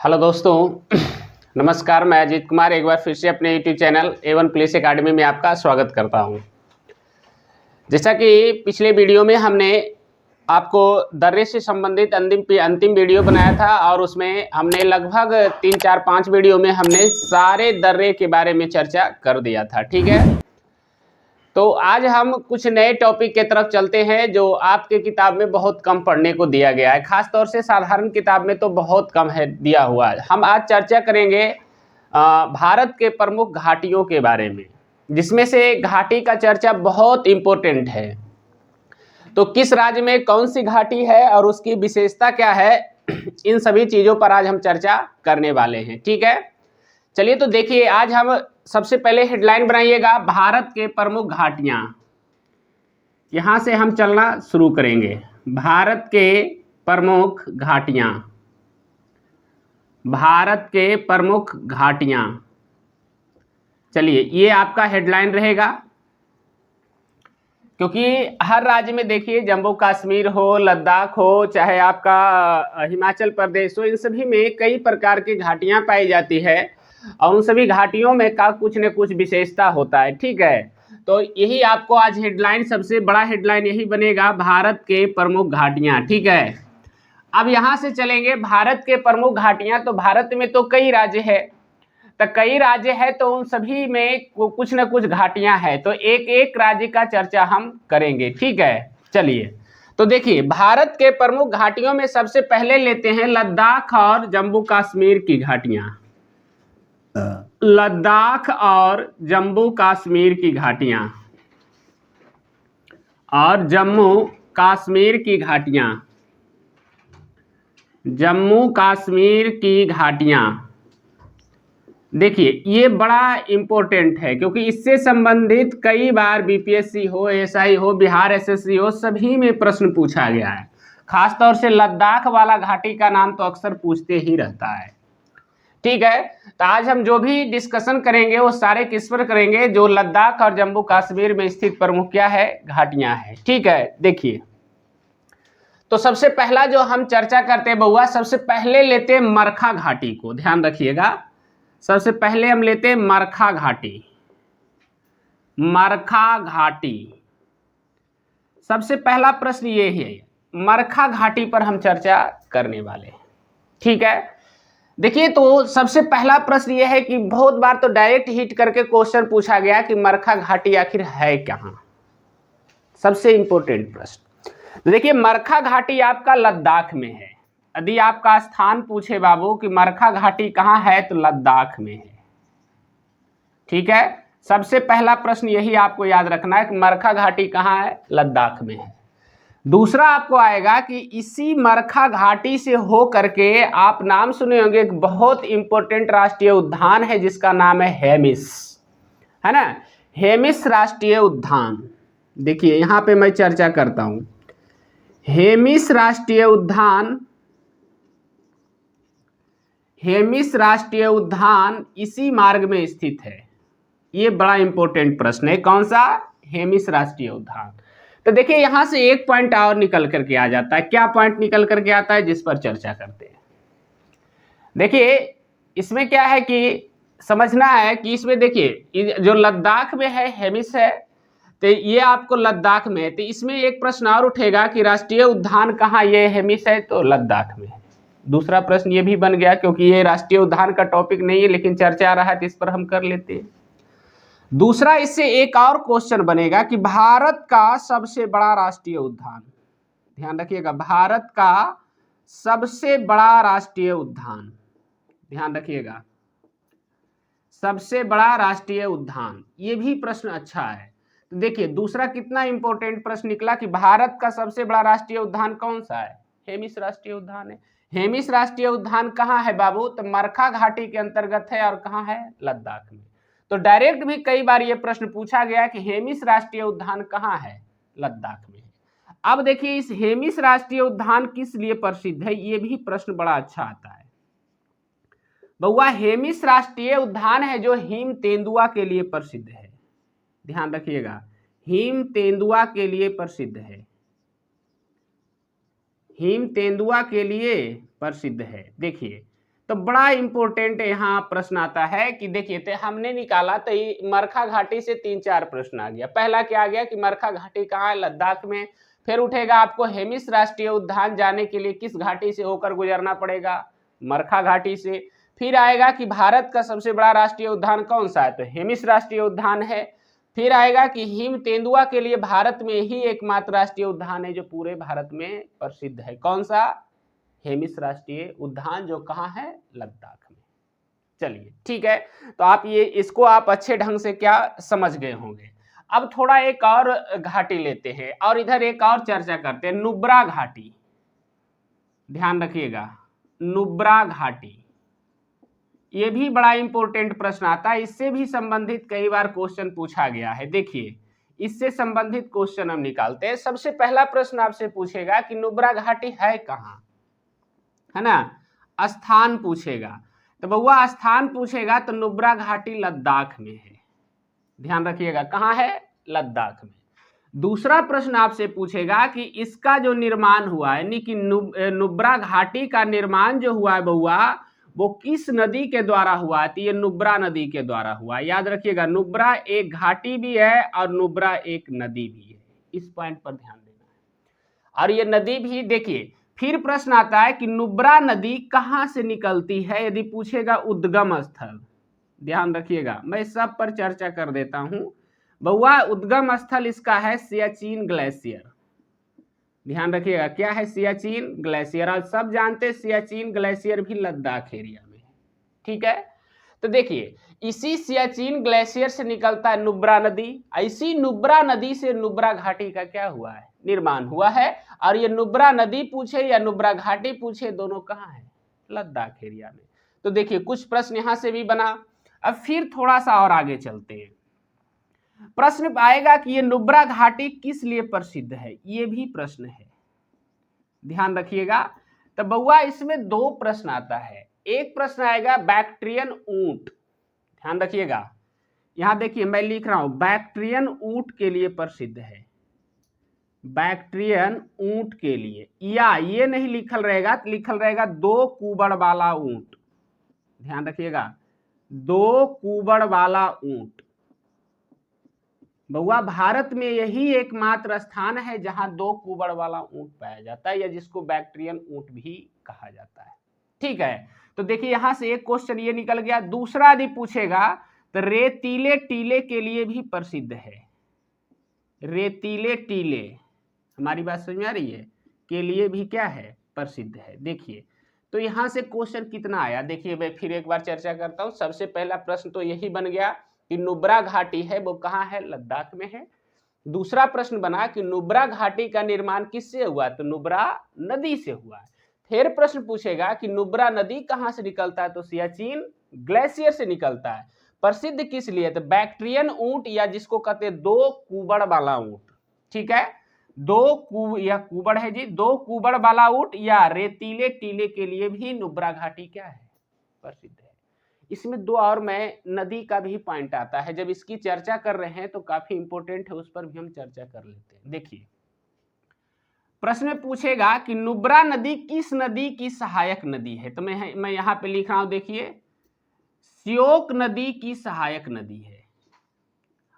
Hello दोस्तों नमस्कार। मैं अजीत कुमार एक बार फिर से अपने YouTube channel A1 police academy में आपका स्वागत करता हूं। जैसा कि पिछले वीडियो में हमने आपको दर्रे से संबंधित अंतिम वीडियो बनाया था और उसमें हमने लगभग 3-4-5 वीडियो में हमने सारे दर्रे के बारे में चर्चा कर दिया था। ठीक है, तो आज हम कुछ नए टॉपिक के तरफ चलते हैं जो आपके किताब में बहुत कम पढ़ने को दिया गया है, खास तौर से साधारण किताब में तो बहुत कम है दिया हुआ है। हम आज चर्चा करेंगे भारत के प्रमुख घाटियों के बारे में, जिसमें से घाटी का चर्चा बहुत इम्पोर्टेंट है। तो किस राज्य में कौन सी घाटी है और उसकी विशेषता क्या है, इन सभी चीज़ों पर आज हम चर्चा करने वाले हैं। ठीक है, चलिए तो देखिए, आज हम सबसे पहले हेडलाइन बनाइएगा भारत के प्रमुख घाटियां। यहां से हम चलना शुरू करेंगे। भारत के प्रमुख घाटियां, भारत के प्रमुख घाटियां। चलिए, ये आपका हेडलाइन रहेगा, क्योंकि हर राज्य में देखिए, जम्मू कश्मीर हो, लद्दाख हो, चाहे आपका हिमाचल प्रदेश हो, इन सभी में कई प्रकार की घाटियां पाई जाती है और उन सभी घाटियों में का कुछ न कुछ विशेषता होता है। ठीक है, तो यही आपको आज हेडलाइन, सबसे बड़ा हेडलाइन यही बनेगा, भारत के प्रमुख घाटियां। ठीक है, अब यहां से चलेंगे भारत के प्रमुख घाटियां। तो भारत में तो कई राज्य है, तो कई राज्य है, तो उन सभी में कुछ न कुछ घाटियां हैं, तो एक एक राज्य का चर्चा हम करेंगे। ठीक है, चलिए तो देखिए, भारत के प्रमुख घाटियों में सबसे पहले लेते हैं लद्दाख और जम्मू कश्मीर की घाटियां। लद्दाख और जम्मू कश्मीर की घाटियां और जम्मू कश्मीर की घाटियां, जम्मू कश्मीर की घाटियां। देखिए, ये बड़ा इंपॉर्टेंट है, क्योंकि इससे संबंधित कई बार बीपीएससी हो, एएसआई हो, बिहार एसएससी हो, सभी में प्रश्न पूछा गया है। खासतौर से लद्दाख वाला घाटी का नाम तो अक्सर पूछते ही रहता है। ठीक है, तो आज हम जो भी डिस्कशन करेंगे वो सारे किस पर करेंगे, जो लद्दाख और जम्मू कश्मीर में स्थित प्रमुख क्या है, घाटियां हैं। ठीक है, देखिए, तो सबसे पहला जो हम चर्चा करते हैं बउआ, सबसे पहले लेते हैं मरखा घाटी को। ध्यान रखिएगा, सबसे पहले हम लेते हैं मरखा घाटी। मरखा घाटी, सबसे पहला प्रश्न ये है, मरखा घाटी पर हम चर्चा करने वाले। ठीक है, देखिए, तो सबसे पहला प्रश्न यह है कि बहुत बार तो डायरेक्ट हिट करके क्वेश्चन पूछा गया कि मरखा घाटी आखिर है कहां। सबसे इंपॉर्टेंट प्रश्न, तो देखिए, मरखा घाटी आपका लद्दाख में है। यदि आपका स्थान पूछे बाबू कि मरखा घाटी कहां है, तो लद्दाख में है। ठीक है, सबसे पहला प्रश्न यही आपको याद रखना है कि मरखा घाटी कहां है, लद्दाख में है। दूसरा आपको आएगा कि इसी मरखा घाटी से हो करके आप नाम सुने होंगे, एक बहुत इंपॉर्टेंट राष्ट्रीय उद्यान है जिसका नाम है हेमिस, है ना, हेमिस राष्ट्रीय उद्यान। देखिए, यहां पे मैं चर्चा करता हूं, हेमिस राष्ट्रीय उद्यान, हेमिस राष्ट्रीय उद्यान इसी मार्ग में स्थित है। ये बड़ा इंपॉर्टेंट प्रश्न है, कौन सा, हेमिस राष्ट्रीय उद्यान। तो देखिए, यहां से एक पॉइंट और निकल करके आ जाता है। क्या पॉइंट निकल करके आता है, जिस पर चर्चा करते हैं। देखिए, इसमें क्या है कि समझना है कि इसमें देखिए, जो लद्दाख में है, हेमिस है, तो ये आपको लद्दाख में है। तो इसमें एक प्रश्न और उठेगा कि राष्ट्रीय उद्यान कहाँ, ये हेमिस है तो लद्दाख में है। दूसरा प्रश्न ये भी बन गया, क्योंकि ये राष्ट्रीय उद्यान का टॉपिक नहीं है लेकिन चर्चा आ रहा है, तो इस पर हम कर लेते हैं। दूसरा, इससे एक और क्वेश्चन बनेगा कि भारत का सबसे बड़ा राष्ट्रीय उद्यान, ध्यान रखिएगा, भारत का सबसे बड़ा राष्ट्रीय उद्यान, ध्यान रखिएगा, सबसे बड़ा राष्ट्रीय उद्यान, ये भी प्रश्न अच्छा है। तो देखिए, दूसरा कितना इंपॉर्टेंट प्रश्न निकला कि भारत का सबसे बड़ा राष्ट्रीय उद्यान कौन सा है, हेमिस राष्ट्रीय उद्यान है। हेमिस राष्ट्रीय उद्यान कहाँ है बाबू, तो मरखा घाटी के अंतर्गत है और कहाँ है, लद्दाख में। तो डायरेक्ट भी कई बार ये प्रश्न पूछा गया कि हेमिस राष्ट्रीय उद्यान कहाँ है, लद्दाख में है। अब देखिए, इस हेमिस राष्ट्रीय उद्यान किस लिए प्रसिद्ध है, ये भी प्रश्न बड़ा अच्छा आता है बउआ। हेमिस राष्ट्रीय उद्यान है जो हिम तेंदुआ के लिए प्रसिद्ध है। ध्यान रखिएगा, हिम तेंदुआ के लिए प्रसिद्ध है, हिम तेंदुआ के लिए प्रसिद्ध है। देखिए, तो बड़ा इंपॉर्टेंट यहाँ प्रश्न आता है कि देखिए तो हमने निकाला तो मरखा घाटी से 3-4 प्रश्न आ गया। पहला क्या आ गया कि मरखा घाटी कहाँ है, लद्दाख में। फिर उठेगा आपको हेमिस राष्ट्रीय उद्यान जाने के लिए किस घाटी से होकर गुजरना पड़ेगा, मरखा घाटी से। फिर आएगा कि भारत का सबसे बड़ा राष्ट्रीय उद्यान कौन सा है, तो हेमिस राष्ट्रीय उद्यान है। फिर आएगा कि हिम तेंदुआ के लिए भारत में ही एकमात्र राष्ट्रीय उद्यान है जो पूरे भारत में प्रसिद्ध है, कौन सा, हेमिस राष्ट्रीय उद्यान, जो कहाँ है, लद्दाख में। चलिए ठीक है, तो आप ये इसको आप अच्छे ढंग से क्या समझ गए होंगे। अब थोड़ा एक और घाटी लेते हैं और इधर एक और चर्चा करते हैं, नुब्रा घाटी। ध्यान रखिएगा, नुब्रा घाटी, ये भी बड़ा इंपॉर्टेंट प्रश्न आता है, इससे भी संबंधित कई बार क्वेश्चन पूछा गया है। देखिए इससे संबंधित क्वेश्चन हम निकालते हैं। सबसे पहला प्रश्न आपसे पूछेगा कि नुब्रा घाटी है कहाँ, है ना, स्थान पूछेगा। तो बउआ स्थान पूछेगा तो नुब्रा घाटी लद्दाख में है, ध्यान रखिएगा, कहाँ है, लद्दाख में। दूसरा प्रश्न आपसे पूछेगा कि इसका जो निर्माण हुआ है, यानी कि नुब्रा घाटी का निर्माण जो हुआ है बउआ, वो किस नदी के द्वारा हुआ है, तो ये नुब्रा नदी के द्वारा हुआ। याद रखिएगा, नुब्रा एक घाटी भी है और नुब्रा एक नदी भी है, इस पॉइंट पर ध्यान देना है। और ये नदी भी देखिए, फिर प्रश्न आता है कि नुब्रा नदी कहाँ से निकलती है, यदि पूछेगा उद्गम स्थल। ध्यान रखिएगा, मैं सब पर चर्चा कर देता हूं बउआ। उद्गम स्थल इसका है सियाचिन ग्लेशियर, ध्यान रखिएगा, क्या है, सियाचिन ग्लेशियर। और सब जानते हैं सियाचिन ग्लेशियर भी लद्दाख एरिया में है, ठीक है। तो देखिए इसी सियाचिन ग्लेशियर से निकलता है नुब्रा नदी, इसी नुब्रा नदी से नुब्रा घाटी का क्या हुआ है, निर्माण हुआ है। और ये नुब्रा नदी पूछे या नुब्रा घाटी पूछे, दोनों कहाँ है, लद्दाख एरिया में। तो देखिए कुछ प्रश्न यहां से भी बना। अब फिर थोड़ा सा और आगे चलते हैं, प्रश्न आएगा कि ये नुब्रा घाटी किस लिए प्रसिद्ध है, ये भी प्रश्न है, ध्यान रखिएगा। तो बउआ इसमें दो प्रश्न आता है, एक प्रश्न आएगा बैक्ट्रियन ऊंट, ध्यान रखिएगा, यहां देखिए मैं लिख रहा हूं बैक्ट्रियन ऊंट के लिए प्रसिद्ध है, बैक्ट्रियन ऊंट के लिए, या ये नहीं लिखल रहेगा, लिखल रहेगा 2 कुबड़ वाला ऊंट, ध्यान रखिएगा, 2 कुबड़ वाला ऊंट। बउआ भारत में यही एकमात्र स्थान है जहां 2 कुबड़ वाला ऊंट पाया जाता है, या जिसको बैक्ट्रियन ऊंट भी कहा जाता है, ठीक है। तो देखिए यहां से एक क्वेश्चन ये निकल गया। दूसरा यदि पूछेगा तो रेतीले टीले के लिए भी प्रसिद्ध है, रेतीले टीले, हमारी बात समझ में आ रही है, के लिए भी क्या है, प्रसिद्ध है। देखिए तो यहां से क्वेश्चन कितना आया, देखिए मैं फिर एक बार चर्चा करता हूं। सबसे पहला प्रश्न तो यही बन गया कि नुब्रा घाटी है वो कहाँ है, लद्दाख में है। दूसरा प्रश्न बना कि नुब्रा घाटी का निर्माण किससे हुआ, तो नुब्रा नदी से हुआ है। फिर प्रश्न पूछेगा कि नुब्रा नदी कहाँ से निकलता है, तो सियाचिन ग्लेशियर से निकलता है। प्रसिद्ध किस लिए, तो बैक्ट्रियन ऊंट, या जिसको कहते हैं 2 कुबड़ वाला ऊंट, ठीक है, 2 या कुबड़ है जी, 2 कुबड़ वाला ऊंट या रेतीले टीले के लिए भी नुब्रा घाटी क्या है, प्रसिद्ध है। इसमें 2 और मैं नदी का भी पॉइंट आता है, जब इसकी चर्चा कर रहे हैं तो काफी इंपॉर्टेंट है, उस पर भी हम चर्चा कर लेते हैं। देखिए प्रश्न में पूछेगा कि नुब्रा नदी किस नदी की सहायक नदी है, तो मैं यहां पे लिख रहा हूं, देखिए श्योक नदी की सहायक नदी है,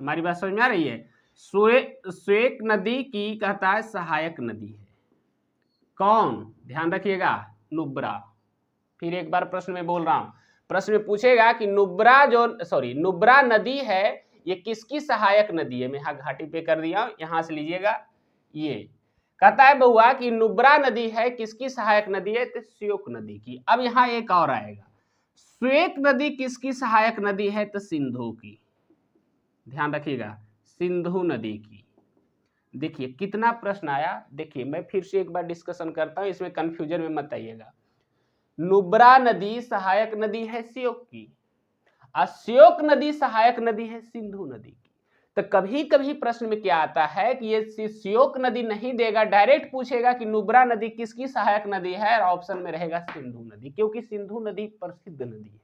हमारी बात समझ में आ रही है, श्वेक नदी की कहता है सहायक नदी है, कौन, ध्यान रखिएगा, नुब्रा। फिर एक बार प्रश्न में बोल रहा हूं, प्रश्न में पूछेगा कि नुब्रा नदी है, ये किसकी सहायक नदी है, मैं यहाँ घाटी पे कर दिया हूं, यहां से लीजिएगा, ये कहता है बउआ कि नुब्रा नदी है किसकी सहायक नदी है, तो श्योक नदी की। अब यहाँ एक और आएगा, श्वेक नदी किसकी सहायक नदी है, तो सिंधु की, ध्यान रखिएगा, सिंधु नदी की। देखिए कितना प्रश्न आया, देखिए मैं फिर से एक बार डिस्कशन करता हूं, इसमें कंफ्यूजन में मत आइएगा। नुब्रा नदी सहायक नदी है श्योक की, और श्योक नदी सहायक नदी है सिंधु नदी की। तो कभी कभी प्रश्न में क्या आता है कि ये श्योक नदी नहीं देगा, डायरेक्ट पूछेगा कि नुब्रा नदी किसकी सहायक नदी है, और ऑप्शन में रहेगा सिंधु नदी, क्योंकि सिंधु नदी प्रसिद्ध नदी है।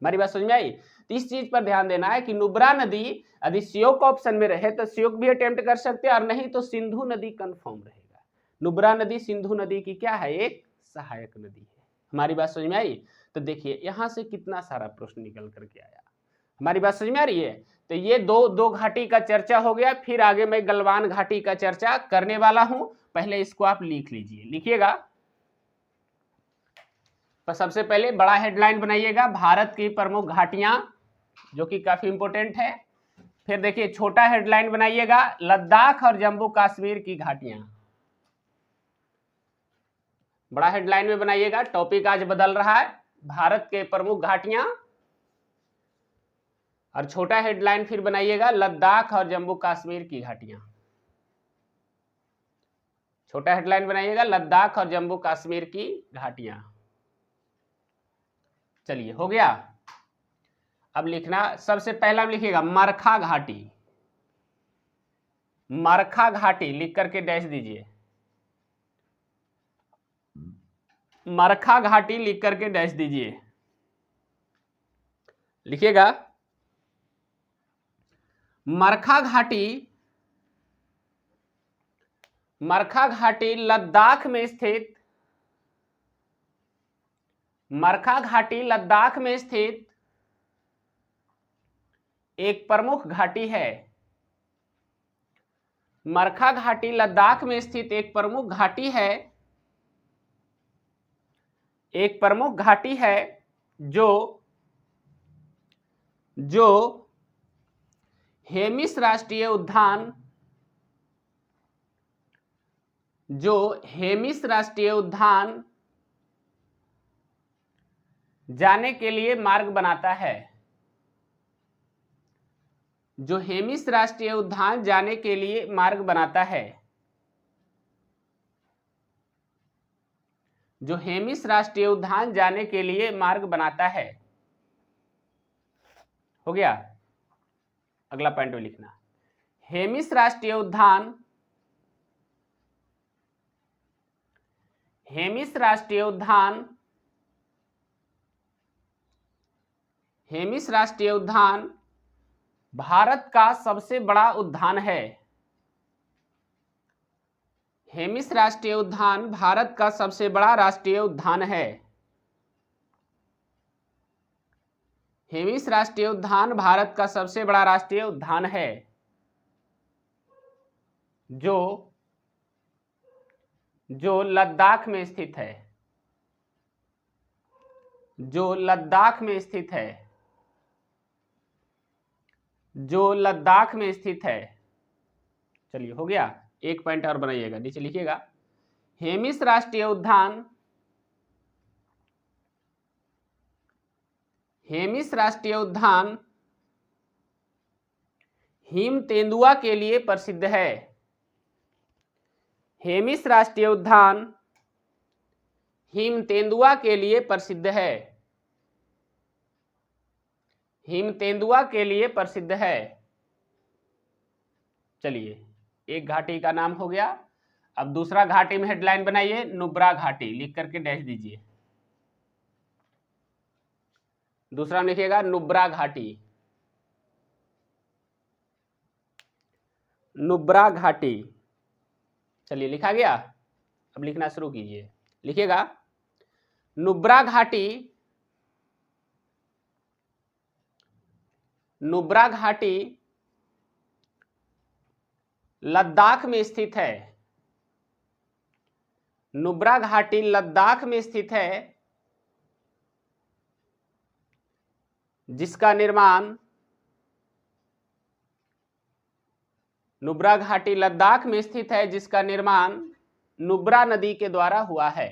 हमारी बात समझ में आई। तो इस चीज पर ध्यान देना है कि नुब्रा नदी यदि श्योक ऑप्शन में रहे तो श्योक भी अटेम्प्ट कर सकते हैं, और नहीं तो सिंधु नदी कंफर्म रहेगा। नुब्रा नदी सिंधु नदी की क्या है, एक सहायक नदी है। हमारी बात समझ में आई? तो देखिए यहां से कितना सारा प्रश्न निकल करके आया। हमारी बात समझ में आ रही है? तो ये दो घाटी का चर्चा हो गया, फिर आगे मैं गलवान घाटी का चर्चा करने वाला हूं। पहले इसको आप लिख लीजिए, लिखिएगा। तो सबसे पहले बड़ा हेडलाइन बनाइएगा, भारत की प्रमुख घाटियां, जो कि काफी इंपॉर्टेंट है। फिर देखिए छोटा हेडलाइन बनाइएगा, लद्दाख और जम्मू कश्मीर की घाटियां। बड़ा हेडलाइन में बनाइएगा, टॉपिक आज बदल रहा है, भारत के प्रमुख घाटियां। और छोटा हेडलाइन फिर बनाइएगा, लद्दाख और जम्मू कश्मीर की घाटियां। छोटा हेडलाइन बनाइएगा, लद्दाख और जम्मू कश्मीर की घाटियां। चलिए हो गया। अब लिखना, सबसे पहला लिखिएगा मरखा घाटी। मरखा घाटी लिख करके डैश दीजिए, मरखा घाटी लिख करके डैश दीजिए, लिखिएगा। मरखा घाटी, मरखा घाटी लद्दाख में स्थित, मरखा घाटी लद्दाख में स्थित एक प्रमुख घाटी है। मरखा घाटी लद्दाख में स्थित एक प्रमुख घाटी है, एक प्रमुख घाटी है जो हेमिस राष्ट्रीय उद्यान, जो हेमिस राष्ट्रीय उद्यान जाने के लिए मार्ग बनाता है, जो हेमिस राष्ट्रीय उद्यान जाने के लिए मार्ग बनाता है, जो हेमिस राष्ट्रीय उद्यान जाने के लिए मार्ग बनाता है। हो गया। अगला पॉइंट में लिखना, हेमिस राष्ट्रीय उद्यान, हेमिस राष्ट्रीय उद्यान, हेमिस राष्ट्रीय उद्यान भारत का सबसे बड़ा उद्यान है। हेमिस राष्ट्रीय उद्यान भारत का सबसे बड़ा राष्ट्रीय उद्यान है। हेमिस राष्ट्रीय उद्यान भारत का सबसे बड़ा राष्ट्रीय उद्यान है, जो लद्दाख में स्थित है, जो लद्दाख में स्थित है, जो लद्दाख में स्थित है। चलिए हो गया। एक पॉइंट और बनाइएगा, नीचे लिखिएगा, हेमिस राष्ट्रीय उद्यान, हेमिस राष्ट्रीय उद्यान हिम तेंदुआ के लिए प्रसिद्ध है। हेमिस राष्ट्रीय उद्यान हिम तेंदुआ के लिए प्रसिद्ध है, हिम तेंदुआ के लिए प्रसिद्ध है। चलिए एक घाटी का नाम हो गया। अब दूसरा घाटी में हेडलाइन बनाइए, नुब्रा घाटी, लिख करके डैश दीजिए। दूसरा लिखिएगा नुब्रा घाटी, नुब्रा घाटी। चलिए लिखा गया। अब लिखना शुरू कीजिए, लिखिएगा नुब्रा घाटी, नुब्रा घाटी लद्दाख में स्थित है, नुब्रा घाटी लद्दाख में स्थित है, जिसका निर्माण, नुब्रा घाटी लद्दाख में स्थित है जिसका निर्माण नुब्रा नदी के द्वारा हुआ है,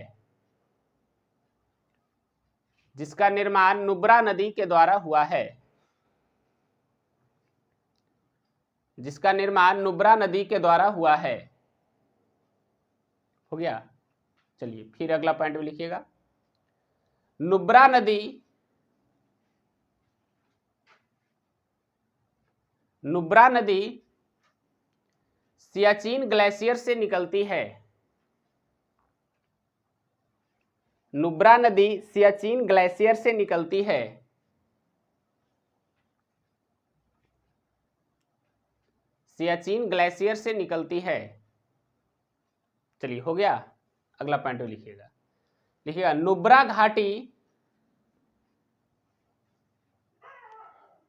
जिसका निर्माण नुब्रा नदी के द्वारा हुआ है, जिसका निर्माण नुब्रा नदी के द्वारा हुआ है। हो गया। चलिए फिर अगला पॉइंट में लिखिएगा, नुब्रा नदी, नुब्रा नदी सियाचिन ग्लेशियर से निकलती है, नुब्रा नदी सियाचिन ग्लेशियर से निकलती है, सियाचिन ग्लेशियर से निकलती है। चलिए हो गया। अगला पॉइंट लिखिएगा, लिखिएगा नुब्रा घाटी,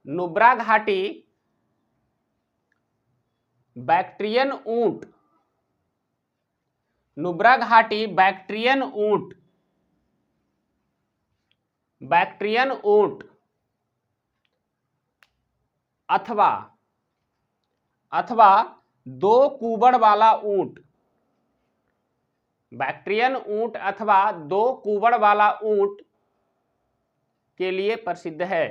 नुब्रा घाटी बैक्ट्रियन ऊंट, नुब्रा घाटी बैक्ट्रियन ऊंट, बैक्ट्रियन ऊंट अथवा अथवा 2 कूबड़ वाला ऊंट, बैक्ट्रियन ऊंट अथवा 2 कूबड़ वाला ऊंट के लिए प्रसिद्ध है।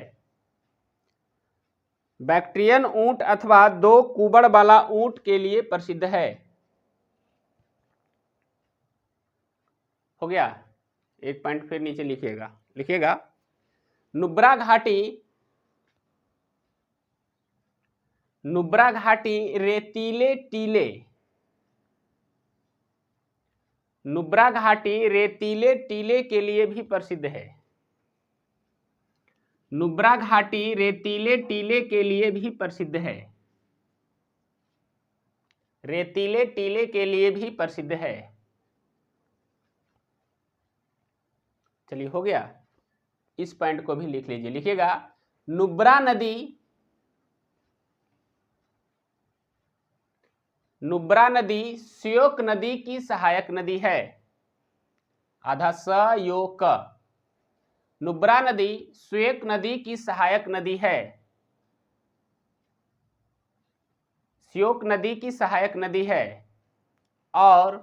बैक्ट्रियन ऊंट अथवा 2 कूबड़ वाला ऊंट के लिए प्रसिद्ध है। हो गया, एक पॉइंट फिर नीचे लिखिएगा, लिखिएगा नुब्रा घाटी, नुब्रा घाटी रेतीले टीले, नुब्रा घाटी रेतीले टीले के लिए भी प्रसिद्ध है। नुब्रा घाटी रेतीले टीले के लिए भी प्रसिद्ध है, रेतीले टीले के लिए भी प्रसिद्ध है। चलिए हो गया, इस पॉइंट को भी लिख लीजिए, लिखिएगा नुब्रा नदी, नुब्रा नदी श्योक नदी की सहायक नदी है। आधा स यो क, नुब्रा नदी श्वेक नदी की सहायक नदी है, श्योक नदी की सहायक नदी है। और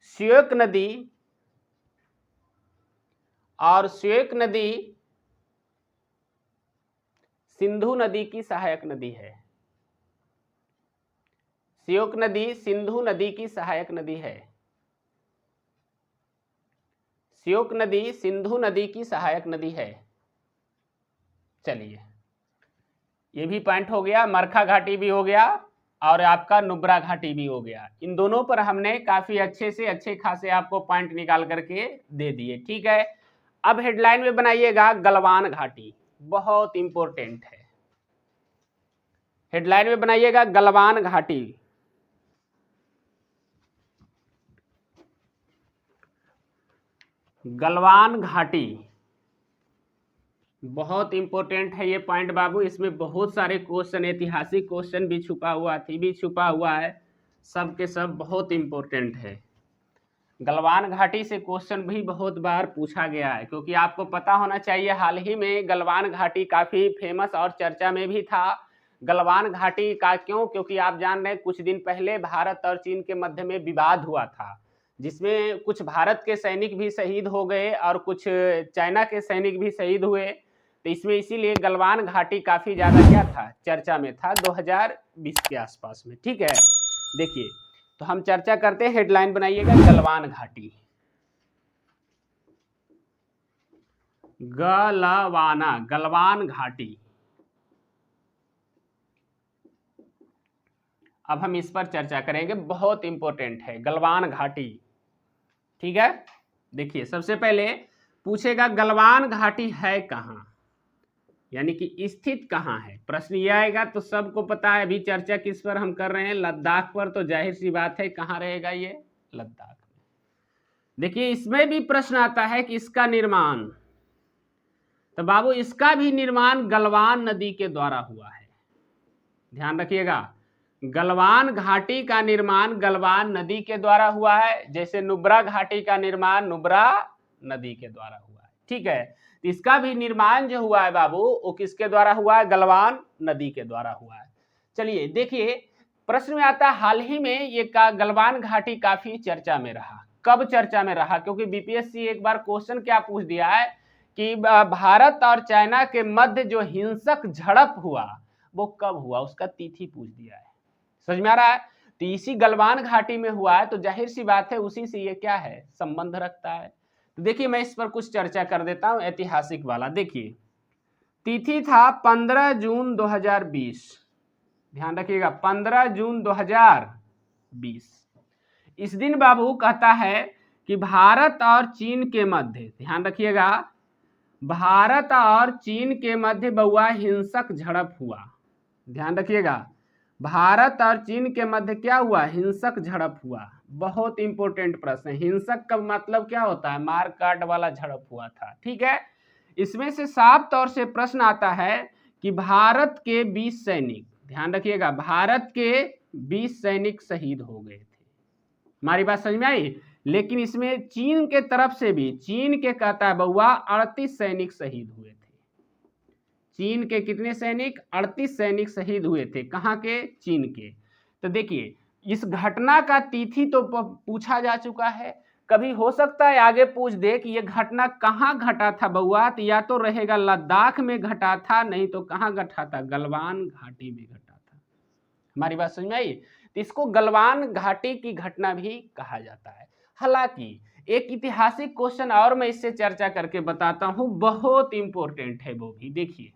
श्वेक नदी, और श्वेक नदी सिंधु नदी की सहायक नदी है, श्योक नदी सिंधु नदी की सहायक नदी है, श्योक नदी सिंधु नदी की सहायक नदी है। चलिए ये भी पॉइंट हो गया, मरखा घाटी भी हो गया और आपका नुब्रा घाटी भी हो गया। इन दोनों पर हमने काफी अच्छे से अच्छे खासे आपको पॉइंट निकाल करके दे दिए, ठीक है। अब हेडलाइन में बनाइएगा गलवान घाटी, बहुत इंपॉर्टेंट है। हेडलाइन में बनाइएगा गलवान घाटी, गलवान घाटी बहुत इंपॉर्टेंट है ये पॉइंट बाबू। इसमें बहुत सारे क्वेश्चन, ऐतिहासिक क्वेश्चन भी छुपा हुआ, थी भी छुपा हुआ है, सब के सब बहुत इंपॉर्टेंट है। गलवान घाटी से क्वेश्चन भी बहुत बार पूछा गया है, क्योंकि आपको पता होना चाहिए हाल ही में गलवान घाटी काफ़ी फेमस और चर्चा में भी था। गलवान घाटी का क्यों? क्योंकि आप जान रहे हैं कुछ दिन पहले भारत और चीन के मध्य में विवाद हुआ था, जिसमें कुछ भारत के सैनिक भी शहीद हो गए और कुछ चाइना के सैनिक भी शहीद हुए। तो इसमें इसीलिए गलवान घाटी काफ़ी ज़्यादा क्या था, चर्चा में था 2020 के आसपास में, ठीक है। देखिए तो हम चर्चा करते हैं, हेडलाइन बनाइएगा गलवान घाटी, गलवाना, गलवान घाटी। अब हम इस पर चर्चा करेंगे, बहुत इंपॉर्टेंट है गलवान घाटी, ठीक है। देखिए सबसे पहले पूछेगा गलवान घाटी है कहाँ, यानी कि स्थित कहाँ है। प्रश्न ये आएगा तो सबको पता है, अभी चर्चा किस पर हम कर रहे हैं, लद्दाख पर, तो जाहिर सी बात है कहाँ रहेगा ये, लद्दाख में। देखिए इसमें भी प्रश्न आता है कि इसका निर्माण, तो बाबू इसका भी निर्माण गलवान नदी के द्वारा हुआ है, ध्यान रखिएगा। गलवान घाटी का निर्माण गलवान नदी के द्वारा हुआ है, जैसे नुब्रा घाटी का निर्माण नुब्रा नदी के द्वारा हुआ है, ठीक है। तो इसका भी निर्माण जो हुआ है बाबू वो किसके द्वारा हुआ है, गलवान नदी के द्वारा हुआ है। चलिए देखिए प्रश्न में आता है, हाल ही में ये गलवान घाटी काफी चर्चा में रहा। कब चर्चा में रहा? क्योंकि बीपीएससी एक बार क्वेश्चन क्या पूछ दिया है कि भारत और चाइना के मध्य जो हिंसक झड़प हुआ वो कब हुआ, उसका तिथि पूछ दिया है। समझ में आ रहा है? तो इसी गलवान घाटी में हुआ है, तो जाहिर सी बात है उसी से ये क्या है, संबंध रखता है। तो देखिए मैं इस पर कुछ चर्चा कर देता हूं, ऐतिहासिक वाला। देखिए तिथि था 15 जून 2020, ध्यान रखिएगा 15 जून 2020। इस दिन बाबू कहता है कि भारत और चीन के मध्य, ध्यान रखिएगा, भारत और चीन के मध्य बउआ हिंसक झड़प हुआ, ध्यान रखिएगा, भारत और चीन के मध्य क्या हुआ? हिंसक झड़प हुआ। बहुत इंपॉर्टेंट प्रश्न है। हिंसक का मतलब क्या होता है? मार काट वाला झड़प हुआ था। ठीक है, इसमें से साफ तौर से प्रश्न आता है कि भारत के 20 सैनिक, ध्यान रखिएगा, भारत के 20 सैनिक शहीद हो गए थे। हमारी बात समझ में आई? लेकिन इसमें चीन के तरफ से भी, चीन के कहता है बउआ 38 सैनिक शहीद हुए थे। चीन के कितने सैनिक? 38 सैनिक शहीद हुए थे। कहाँ के? चीन के। तो देखिए, इस घटना का तिथि तो पूछा जा चुका है, कभी हो सकता है आगे पूछ दे कि यह घटना कहाँ घटा था बउआ, तो या तो रहेगा लद्दाख में घटा था, नहीं तो कहाँ घटा था? गलवान घाटी में घटा था। हमारी बात समझ में आई? तो इसको गलवान घाटी की घटना भी कहा जाता है। हालांकि एक ऐतिहासिक क्वेश्चन और मैं इससे चर्चा करके बताता हूं, बहुत इंपॉर्टेंट है वो भी। देखिए,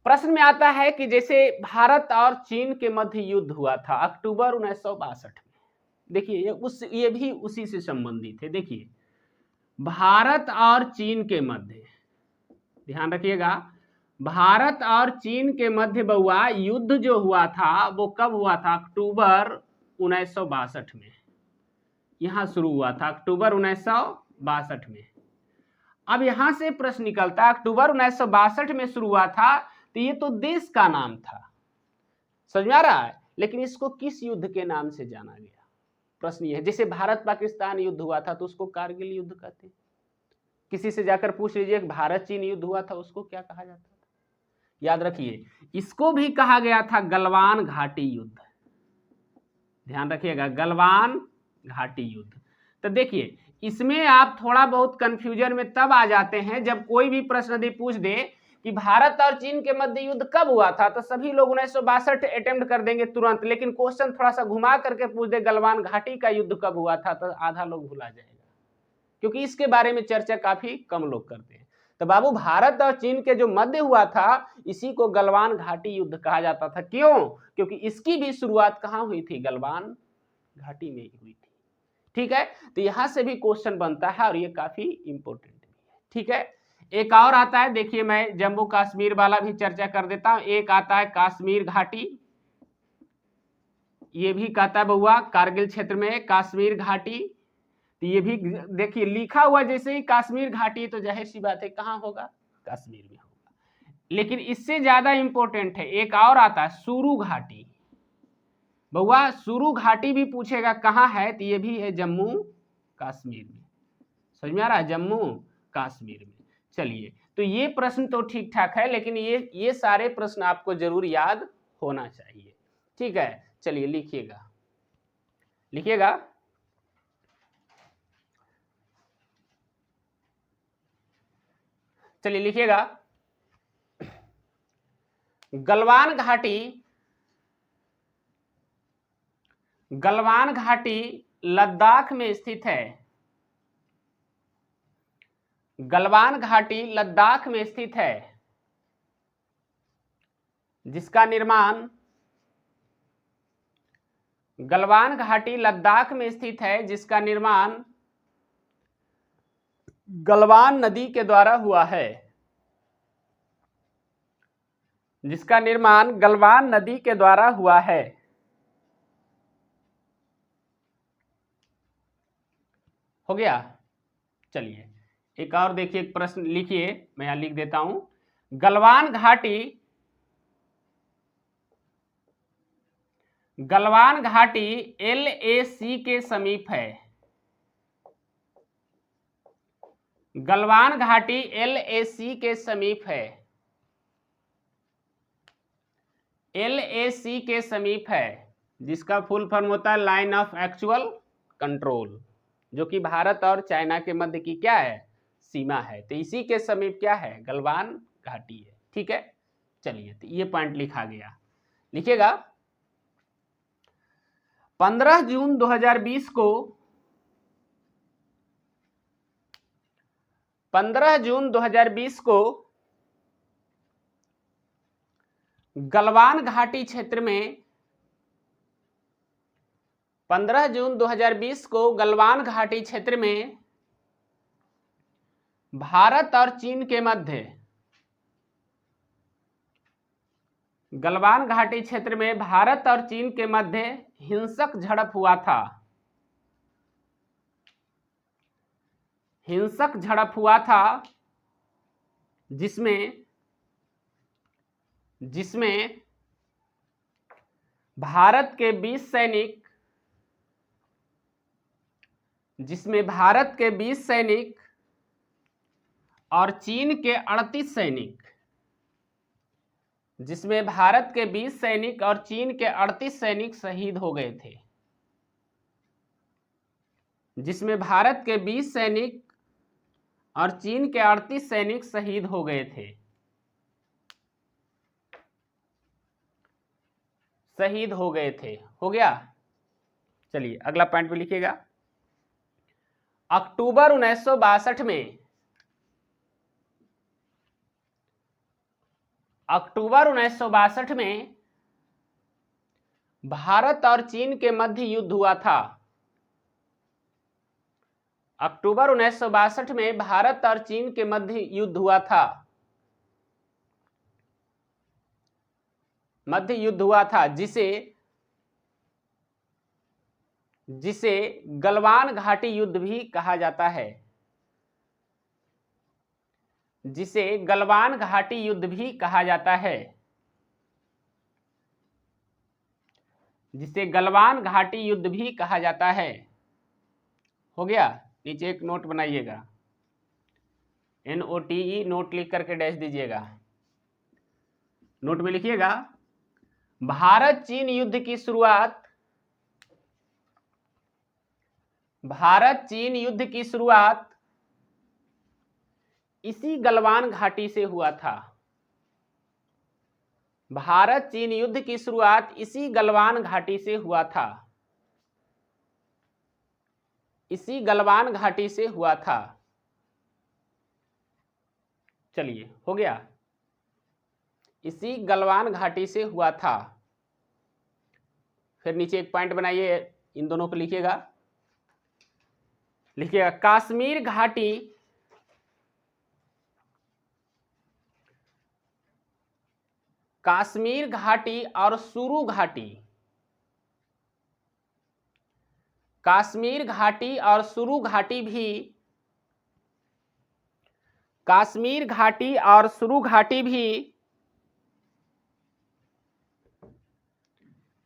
प्रश्न में आता है कि जैसे भारत और चीन के मध्य युद्ध हुआ था अक्टूबर 1962 में। देखिए, ये भी उसी से संबंधित है। देखिए, भारत और चीन के मध्य, ध्यान रखिएगा, भारत और चीन के मध्य बउआ युद्ध जो हुआ था वो कब हुआ था? अक्टूबर 1962 में। यहां शुरू हुआ था अक्टूबर 1962 में। अब यहां से प्रश्न निकलता है, अक्टूबर 1962 में शुरू हुआ था, तो ये तो देश का नाम था, समझ में आ रहा है, लेकिन इसको किस युद्ध के नाम से जाना गया? प्रश्न ये है। जैसे भारत पाकिस्तान युद्ध हुआ था तो उसको कारगिल युद्ध कहते हैं। किसी से जाकर पूछ लीजिए भारत चीन युद्ध हुआ था, उसको क्या कहा जाता था? याद रखिए, इसको भी कहा गया था गलवान घाटी युद्ध। ध्यान रखिएगा, गलवान घाटी युद्ध। तो देखिए, इसमें आप थोड़ा बहुत कंफ्यूजन में तब आ जाते हैं जब कोई भी प्रश्न यदि पूछ दे कि भारत और चीन के मध्य युद्ध कब हुआ था, तो सभी लोग 1962 अटेम्प्ट कर देंगे तुरंत, लेकिन क्वेश्चन थोड़ा सा घुमा करके पूछ दे गलवान घाटी का युद्ध कब हुआ था, तो आधा लोग भुला जाएगा, क्योंकि इसके बारे में चर्चा काफी कम लोग करते हैं। तो बाबू, भारत और चीन के जो मध्य हुआ था इसी को गलवान घाटी युद्ध कहा जाता था। क्यों? क्योंकि इसकी भी शुरुआत कहाँ हुई थी? गलवान घाटी में हुई थी। ठीक है, तो यहां से भी क्वेश्चन बनता है और ये काफी इंपॉर्टेंट भी है। ठीक है, एक और आता है, देखिए मैं जम्मू कश्मीर वाला भी चर्चा कर देता हूं। एक आता है कश्मीर घाटी, ये भी कहता है बउआ कारगिल क्षेत्र में कश्मीर घाटी। तो ये भी देखिए लिखा हुआ जैसे ही कश्मीर घाटी, तो जाहिर सी बात है कहाँ होगा? कश्मीर में होगा। लेकिन इससे ज्यादा इंपॉर्टेंट है, एक और आता है सुरू घाटी। बउआ सुरू घाटी भी पूछेगा कहाँ है, तो ये भी है जम्मू कश्मीर में। समझ में आ रहा है? जम्मू कश्मीर में। चलिए, तो ये प्रश्न तो ठीक ठाक है, लेकिन ये सारे प्रश्न आपको जरूर याद होना चाहिए। ठीक है, चलिए लिखिएगा, लिखिएगा। चलिए लिखिएगा, गलवान घाटी, गलवान घाटी लद्दाख में स्थित है। गलवान घाटी लद्दाख में स्थित है, जिसका निर्माण, गलवान घाटी लद्दाख में स्थित है जिसका निर्माण गलवान नदी के द्वारा हुआ है, जिसका निर्माण गलवान नदी के द्वारा हुआ है। हो गया? चलिए, एक और देखिए, एक प्रश्न लिखिए, मैं यहां लिख देता हूं। गलवान घाटी, गलवान घाटी LAC के समीप है। गलवान घाटी LAC के समीप है, LAC के समीप है, जिसका फुल फॉर्म होता है लाइन ऑफ एक्चुअल कंट्रोल, जो कि भारत और चाइना के मध्य की क्या है? सीमा है। तो इसी के समीप क्या है? गलवान घाटी है। ठीक है, चलिए, तो ये पॉइंट लिखा गया, लिखिएगा। 15 जून 2020 को, 15 जून 2020 को गलवान घाटी क्षेत्र में, 15 जून 2020 को गलवान घाटी क्षेत्र में भारत और चीन के मध्य, गलवान घाटी क्षेत्र में भारत और चीन के मध्य हिंसक झड़प हुआ था। हिंसक झड़प हुआ था जिसमें भारत के 20 सैनिक और चीन के 38 सैनिक शहीद हो गए थे। जिसमें भारत के 20 सैनिक और चीन के 38 सैनिक शहीद हो गए थे। हो गया। चलिए अगला पॉइंट भी लिखिएगा। अक्टूबर 1962 में भारत और चीन के मध्य युद्ध हुआ था। अक्टूबर 1962 में भारत और चीन के मध्य युद्ध हुआ था, जिसे गलवान घाटी युद्ध भी कहा जाता है। हो गया। नीचे एक नोट बनाइएगा, NOTE नोट लिख करके डैश दीजिएगा। नोट में लिखिएगा, भारत चीन युद्ध की शुरुआत इसी गलवान घाटी से हुआ था। भारत चीन युद्ध की शुरुआत इसी गलवान घाटी से हुआ था। चलिए हो गया, इसी गलवान घाटी से हुआ था। फिर नीचे एक पॉइंट बनाइए, इन दोनों को लिखिएगा।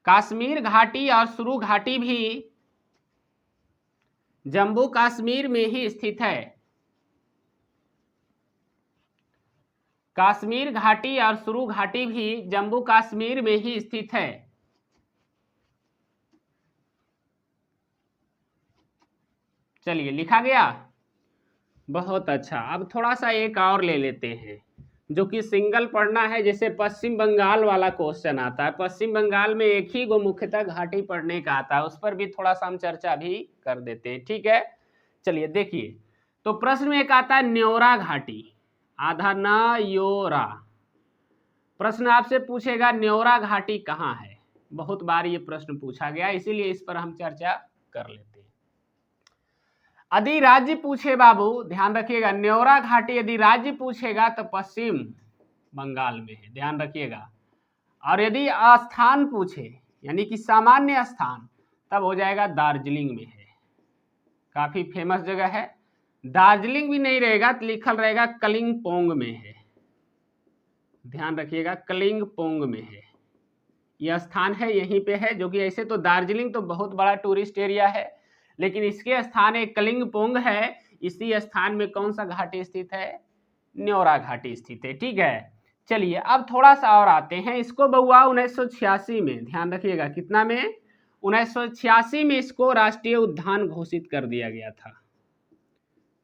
कश्मीर घाटी और सुरू घाटी भी जम्मू कश्मीर में ही स्थित है। कश्मीर घाटी और सुरू घाटी भी जम्मू कश्मीर में ही स्थित है। चलिए लिखा गया, बहुत अच्छा। अब थोड़ा सा एक और ले लेते हैं जो कि सिंगल पढ़ना है। जैसे पश्चिम बंगाल वाला क्वेश्चन आता है, पश्चिम बंगाल में एक ही गो मुख्यतः घाटी पढ़ने का आता है, उस पर भी थोड़ा सा हम चर्चा भी कर देते हैं, ठीक है। चलिए देखिए, तो प्रश्न में एक आता है न्योरा घाटी, आधा न योरा। प्रश्न आपसे पूछेगा न्योरा घाटी कहाँ है। बहुत बार ये प्रश्न पूछा गया, इसीलिए इस पर हम चर्चा कर लेते हैं। यदि राज्य पूछे, बाबू ध्यान रखिएगा, न्योरा घाटी यदि राज्य पूछेगा तो पश्चिम बंगाल में है, ध्यान रखिएगा। और यदि स्थान पूछे यानी कि सामान्य स्थान, तब हो जाएगा दार्जिलिंग में है। काफी फेमस जगह है। दार्जिलिंग भी नहीं रहेगा तो लिखल रहेगा कलिंगपोंग में है, ध्यान रखिएगा, कलिंगपोंग में है यह स्थान है, यहीं पे है। जो कि ऐसे तो दार्जिलिंग तो बहुत बड़ा टूरिस्ट एरिया है, लेकिन इसके स्थान एक कलिंगपोंग है। इसी स्थान में कौन सा घाटी स्थित है, न्योरा घाटी स्थित है, ठीक है। चलिए अब थोड़ा सा और आते हैं। इसको बउआ 1986 में, ध्यान रखिएगा, कितना में, 1986 में इसको राष्ट्रीय उद्यान घोषित कर दिया गया था।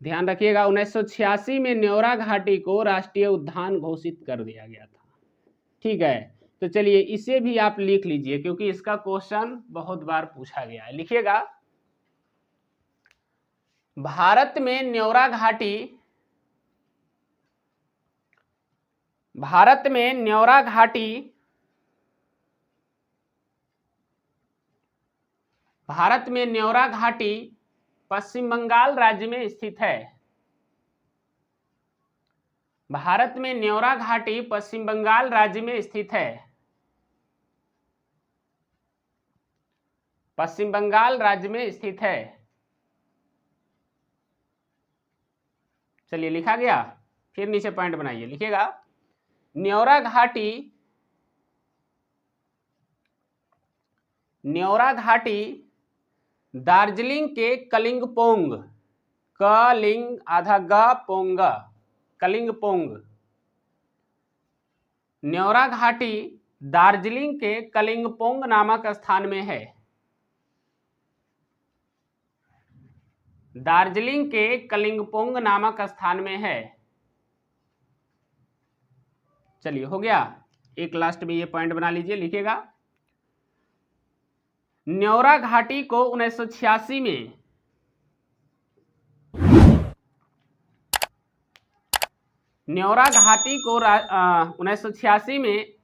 ध्यान रखिएगा, 1986 में न्योरा घाटी को राष्ट्रीय उद्यान घोषित कर दिया गया था, ठीक है। तो चलिए इसे भी आप लिख लीजिए, क्योंकि इसका क्वेश्चन बहुत बार पूछा गया है। लिखिएगा, भारत में न्योरा घाटी पश्चिम बंगाल राज्य में स्थित है। भारत में न्योरा घाटी पश्चिम बंगाल राज्य में स्थित है। पश्चिम बंगाल राज्य में स्थित है। चलिए लिखा गया, फिर नीचे पॉइंट बनाइए, लिखिएगा न्योरा घाटी दार्जिलिंग के कलिंगपोंग, कलिंग आधा ग पोंग, कलिंगपोंग, न्योरा घाटी दार्जिलिंग के कलिंगपोंग नामक स्थान में है। दार्जिलिंग के कलिंगपोंग नामक स्थान में है। चलिए हो गया, एक लास्ट में ये पॉइंट बना लीजिए, लिखिएगा न्योरा घाटी को 1986 में न्योरा घाटी को 1986 में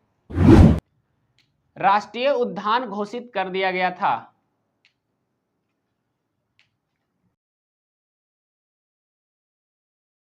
राष्ट्रीय उद्यान घोषित कर दिया गया था।